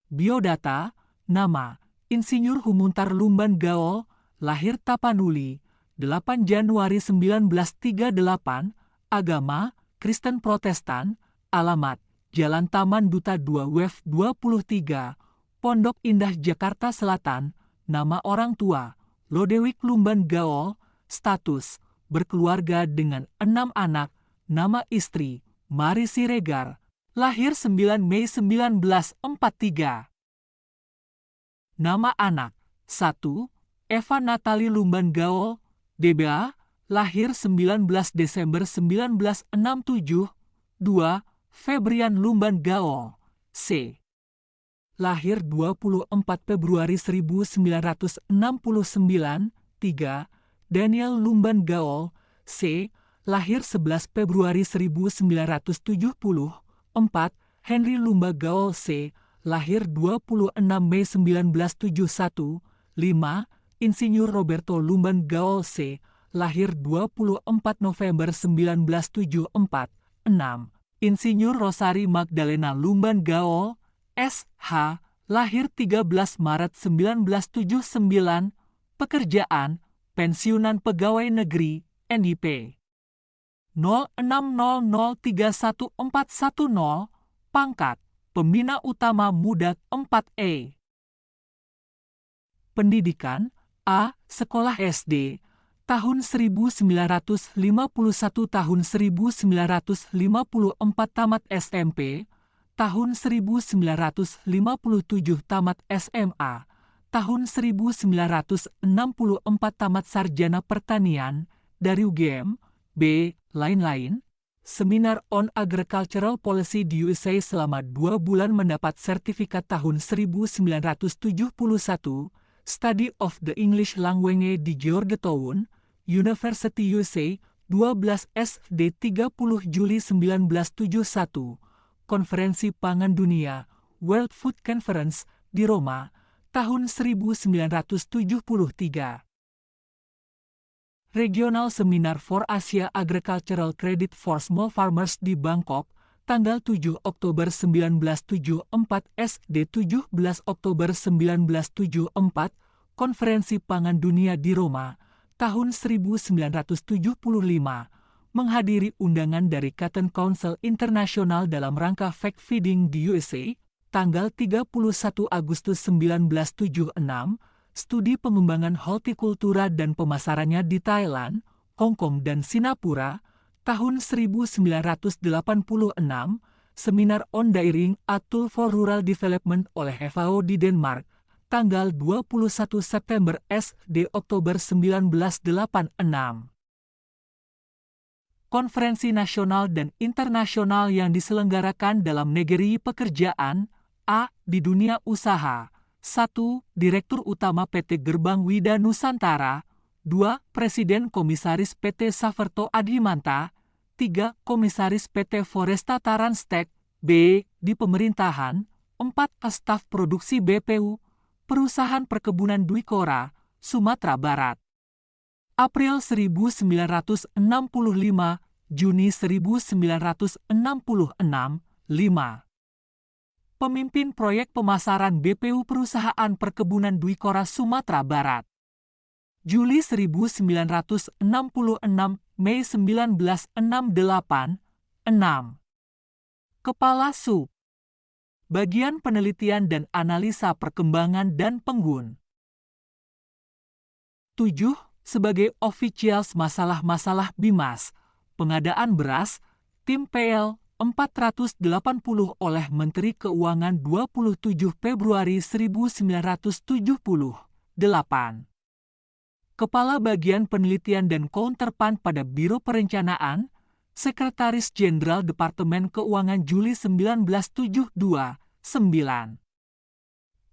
Biodata, nama, Insinyur Humuntar Lumban Gaol, lahir Tapanuli, 8 Januari 1938, agama, Kristen Protestan, alamat, Jalan Taman Duta 2 WF 23, Pondok Indah Jakarta Selatan, nama orang tua, Lodewijk Lumban Gaol, status, berkeluarga dengan 6 anak, nama istri, Mari Siregar, lahir 9 Mei 1943. Nama anak, 1. Eva Natali Lumban Gaol, DBA, lahir 19 Desember 1967. 2. Febrian Lumban Gaol, C. Lahir 24 Februari 1969. 3. Daniel Lumban Gaol, C. Lahir 11 Februari 1970. 4. Henry Lumban Gaol, C. Lahir 26 Mei 1971. 5. Insinyur Roberto Lumban Gaol, C. Lahir 24 November 1974. 6. Insinyur Rosari Magdalena Lumban Gaol, S.H. Lahir 13 Maret 1979. Pekerjaan, pensiunan pegawai negeri, NIP. 0600314110, pangkat, Pembina Utama Muda 4E. Pendidikan, A. Sekolah SD, tahun 1951 tahun 1954 tamat SMP, tahun 1957 tamat SMA, tahun 1964 tamat sarjana pertanian, dari UGM. B. Lain-lain, Seminar on Agricultural Policy di USA selama 2 bulan mendapat sertifikat tahun 1971, Study of the English Language di Georgetown, University USA, 12 SD 30 Juli 1971, Konferensi Pangan Dunia, World Food Conference, di Roma, tahun 1973. Regional Seminar for Asia Agricultural Credit for Small Farmers di Bangkok, tanggal 7 Oktober 1974 SD 17 Oktober 1974, Konferensi Pangan Dunia di Roma, tahun 1975, menghadiri undangan dari Cotton Council International dalam rangka Fact Feeding di USA, tanggal 31 Agustus 1976, studi pengembangan hortikultura dan pemasarannya di Thailand, Hong Kong dan Singapura, tahun 1986, Seminar on Dairying a Tool for Rural Development oleh FAO di Denmark, tanggal 21 September SD Oktober 1986. Konferensi nasional dan internasional yang diselenggarakan dalam negeri pekerjaan, A. Di dunia usaha. 1. Direktur Utama PT Gerbang Wida Nusantara. 2. Presiden Komisaris PT Saverto Adimanta. 3. Komisaris PT Foresta Taranstek. B. Di pemerintahan. 4. Staf produksi BPU, Perusahaan Perkebunan Dwi Kora, Sumatera Barat. April 1965, Juni 1966, 5. Pemimpin proyek pemasaran BPU Perusahaan Perkebunan Dwi Kora Sumatera Barat. Juli 1966, Mei 1968, 6. Kepala Sub. Bagian Penelitian dan Analisa Perkembangan dan Penggun. 7. Sebagai officials masalah-masalah BIMAS, pengadaan beras, tim PL 480 oleh Menteri Keuangan 27 Februari 1978. Kepala Bagian Penelitian dan Counterpart pada Biro Perencanaan, Sekretaris Jenderal Departemen Keuangan Juli 1972, 9.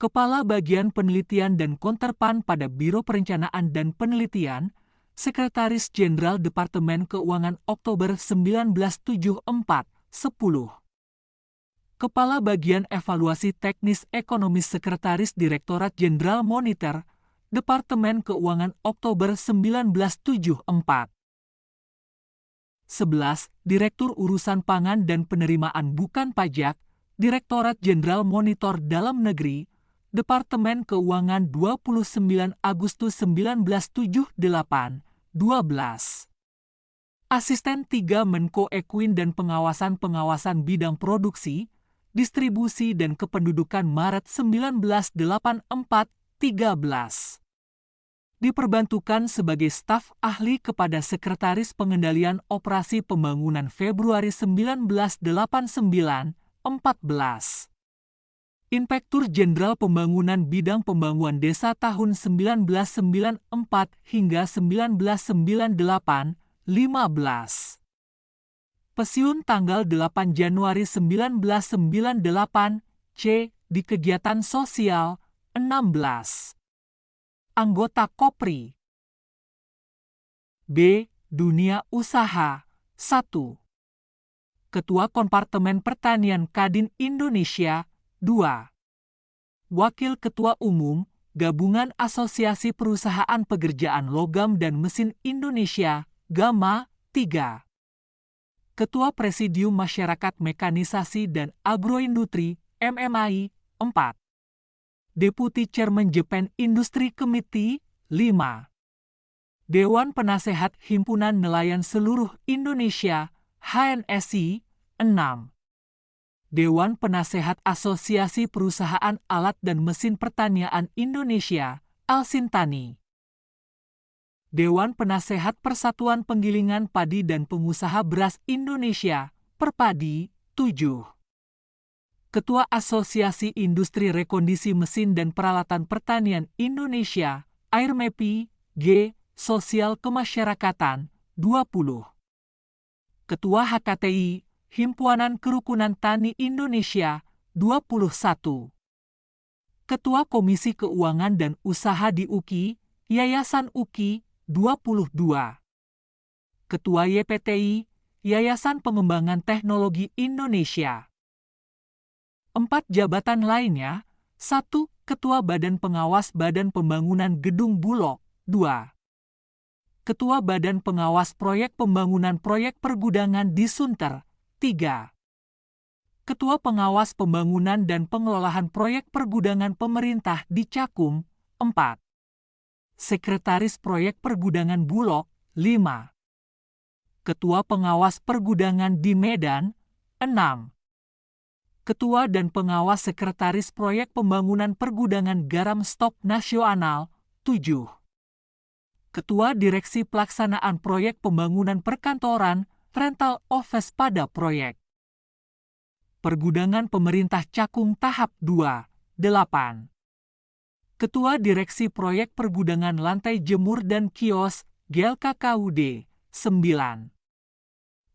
Kepala Bagian Penelitian dan Counterpart pada Biro Perencanaan dan Penelitian, Sekretaris Jenderal Departemen Keuangan Oktober 1974, 10. Kepala Bagian Evaluasi Teknis Ekonomis Sekretaris Direktorat Jenderal Monitor, Departemen Keuangan Oktober 1974. 11. Direktur Urusan Pangan dan Penerimaan Bukan Pajak, Direktorat Jenderal Monitor Dalam Negeri, Departemen Keuangan 29 Agustus 1978, 12. Asisten 3 Menko Equin dan Pengawasan Bidang Produksi, Distribusi dan Kependudukan Maret 1984, 13. Diperbantukan sebagai staf ahli kepada Sekretaris Pengendalian Operasi Pembangunan Februari 1989, 14. Inspektur Jenderal Pembangunan Bidang Pembangunan Desa tahun 1994 hingga 1998, 15. Pensiun tanggal 8 Januari 1998, C. Di kegiatan sosial, 16. Anggota Kopri. B. Dunia Usaha, 1. Ketua Kompartemen Pertanian Kadin Indonesia, 2. Wakil Ketua Umum, Gabungan Asosiasi Perusahaan Pekerjaan Logam dan Mesin Indonesia, GAMA, 3. Ketua Presidium Masyarakat Mekanisasi dan Agroindustri, MMAI, 4. Deputi Chairman Japan Industry Committee, 5. Dewan Penasehat Himpunan Nelayan Seluruh Indonesia, HNSI, 6. Dewan Penasehat Asosiasi Perusahaan Alat dan Mesin Pertanian Indonesia, Alsintani. Dewan Penasehat Persatuan Penggilingan Padi dan Pengusaha Beras Indonesia, Perpadi, 7. Ketua Asosiasi Industri Rekondisi Mesin dan Peralatan Pertanian Indonesia, AIRMEPI, G. Sosial Kemasyarakatan, 20. Ketua HKTI, Himpunan Kerukunan Tani Indonesia, 21. Ketua Komisi Keuangan dan Usaha di UKI, Yayasan UKI, 22. Ketua YPTI, Yayasan Pengembangan Teknologi Indonesia. 4 jabatan lainnya, 1. Ketua Badan Pengawas Badan Pembangunan Gedung Bulog, 2. Ketua Badan Pengawas Proyek Pembangunan Proyek Pergudangan di Sunter, 3. Ketua Pengawas Pembangunan dan Pengelolaan Proyek Pergudangan Pemerintah di Cakung, 4. Sekretaris Proyek Pergudangan Bulog, 5. Ketua Pengawas Pergudangan di Medan, 6. Ketua dan Pengawas Sekretaris Proyek Pembangunan Pergudangan Garam Stok Nasional, 7. Ketua Direksi Pelaksanaan Proyek Pembangunan Perkantoran, Rental Office pada proyek Pergudangan Pemerintah Cakung Tahap 2, 8. Ketua Direksi Proyek Pergudangan Lantai Jemur dan Kios, GLKKUD, 9.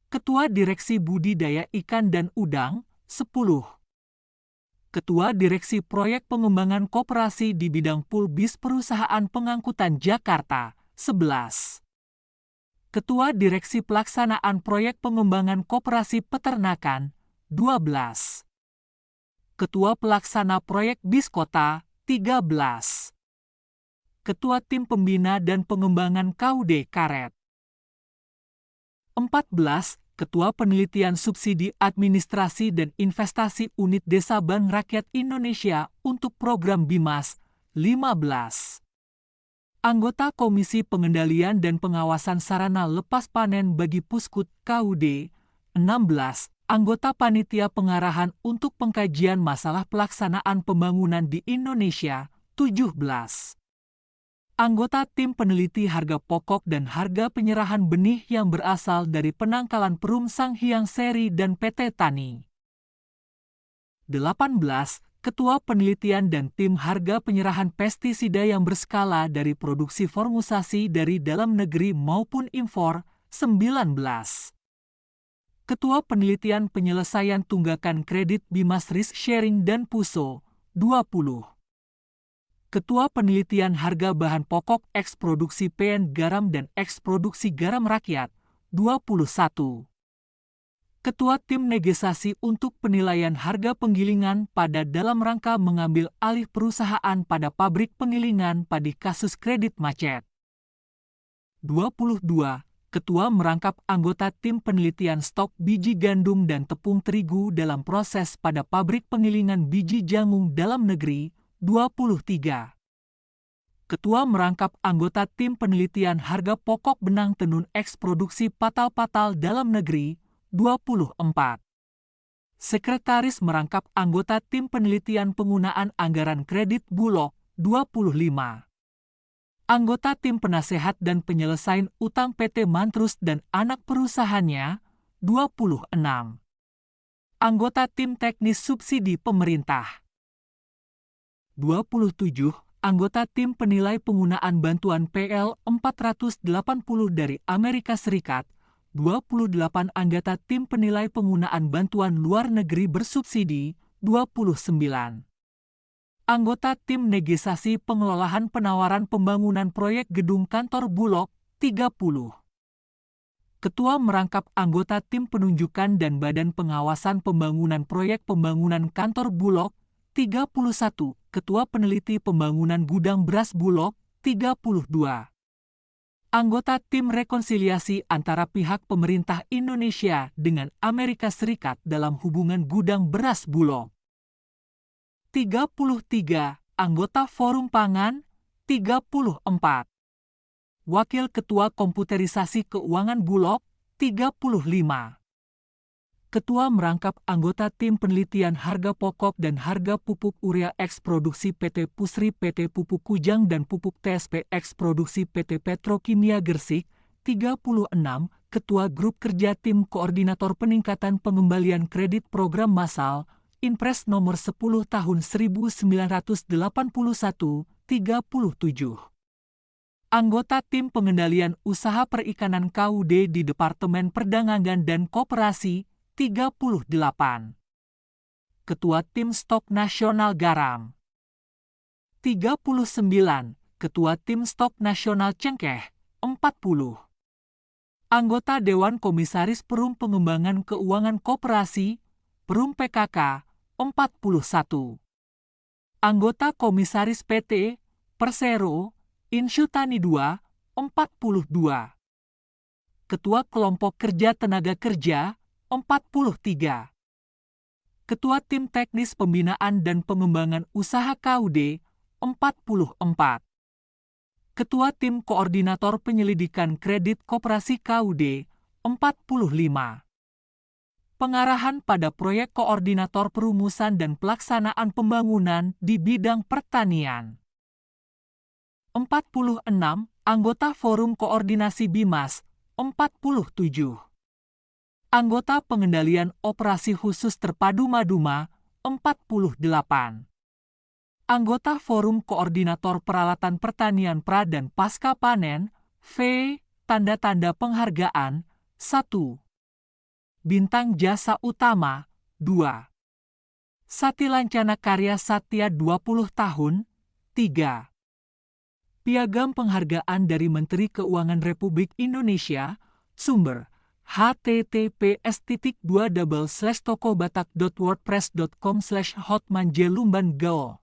Ketua Direksi Budidaya Ikan dan Udang, 10. Ketua Direksi Proyek Pengembangan Koperasi di Bidang Pulbis Perusahaan Pengangkutan Jakarta, 11. Ketua Direksi Pelaksanaan Proyek Pengembangan Koperasi Peternakan, 12. Ketua Pelaksana Proyek Biskota, 13. Ketua Tim Pembina dan Pengembangan KUD Karet. 14. Ketua Penelitian Subsidi Administrasi dan Investasi Unit Desa Bank Rakyat Indonesia untuk Program BIMAS, 15. Anggota Komisi Pengendalian dan Pengawasan Sarana Lepas Panen bagi Puskut KUD, 16. Anggota Panitia Pengarahan untuk Pengkajian Masalah Pelaksanaan Pembangunan di Indonesia, 17. Anggota Tim Peneliti Harga Pokok dan Harga Penyerahan Benih yang berasal dari Penangkalan Perum Sanghyang Seri dan PT Tani. 18. Ketua Penelitian dan Tim Harga Penyerahan Pestisida yang berskala dari produksi formulasi dari dalam negeri maupun impor, 19. Ketua Penelitian Penyelesaian Tunggakan Kredit BIMAS Risk Sharing dan PUSO, 20. Ketua Penelitian Harga Bahan Pokok Eksproduksi PN Garam dan Eksproduksi Garam Rakyat, 21. Ketua Tim Negosiasi untuk Penilaian Harga Penggilingan pada dalam rangka mengambil alih perusahaan pada pabrik penggilingan padi kasus kredit macet. 22. Ketua merangkap anggota tim penelitian stok biji gandum dan tepung terigu dalam proses pada pabrik penggilingan biji jagung dalam negeri, 23. Ketua merangkap anggota tim penelitian harga pokok benang tenun eks produksi patal-patal dalam negeri, 24. Sekretaris merangkap anggota tim penelitian penggunaan anggaran kredit Bulog, 25. Anggota tim penasehat dan penyelesaian utang PT Mantrus dan anak perusahaannya, 26. Anggota tim teknis subsidi pemerintah. 27. Anggota tim penilai penggunaan bantuan PL 480 dari Amerika Serikat, 28 anggota tim penilai penggunaan bantuan luar negeri bersubsidi, 29. Anggota tim negosiasi pengelolaan penawaran pembangunan proyek gedung kantor Bulog, 30. Ketua merangkap anggota tim penunjukan dan badan pengawasan pembangunan proyek pembangunan kantor Bulog, 31. Ketua peneliti pembangunan gudang beras Bulog, 32. Anggota tim rekonsiliasi antara pihak pemerintah Indonesia dengan Amerika Serikat dalam hubungan gudang beras Bulog. 33. Anggota Forum Pangan, 34. Wakil Ketua Komputerisasi Keuangan Bulog, 35. Ketua merangkap anggota tim penelitian harga pokok dan harga pupuk urea eks produksi PT Pusri, PT Pupuk Kujang dan pupuk TSP eks produksi PT Petrokimia Gersik, 36. Ketua Grup Kerja Tim Koordinator Peningkatan Pengembalian Kredit Program Massal, Inpres nomor 10 tahun 1981, 37. Anggota Tim Pengendalian Usaha Perikanan KUD di Departemen Perdagangan dan Koperasi, 38. Ketua Tim Stok Nasional Garam. 39. Ketua Tim Stok Nasional Cengkeh, 40. Anggota Dewan Komisaris Perum Pengembangan Keuangan Koperasi, Perum PKK, 41. Anggota Komisaris PT, Persero, Insyutani 2, 42. Ketua Kelompok Kerja Tenaga Kerja, 43. Ketua Tim Teknis Pembinaan dan Pengembangan Usaha KUD, 44. Ketua Tim Koordinator Penyelidikan Kredit Koperasi KUD, 45. Pengarahan pada proyek koordinator perumusan dan pelaksanaan pembangunan di bidang pertanian. 46. Anggota Forum Koordinasi Bimas, 47. Anggota Pengendalian Operasi Khusus Terpadu Maduma, 48. Anggota Forum Koordinator Peralatan Pertanian Pra dan Pasca Panen, V. Tanda-tanda penghargaan, 1. Bintang Jasa Utama, 2. Sati Lancana Karya Satya 20 tahun, 3. Piagam Penghargaan dari Menteri Keuangan Republik Indonesia, sumber https://tokobatak.wordpress.com/hotmanjelumban.go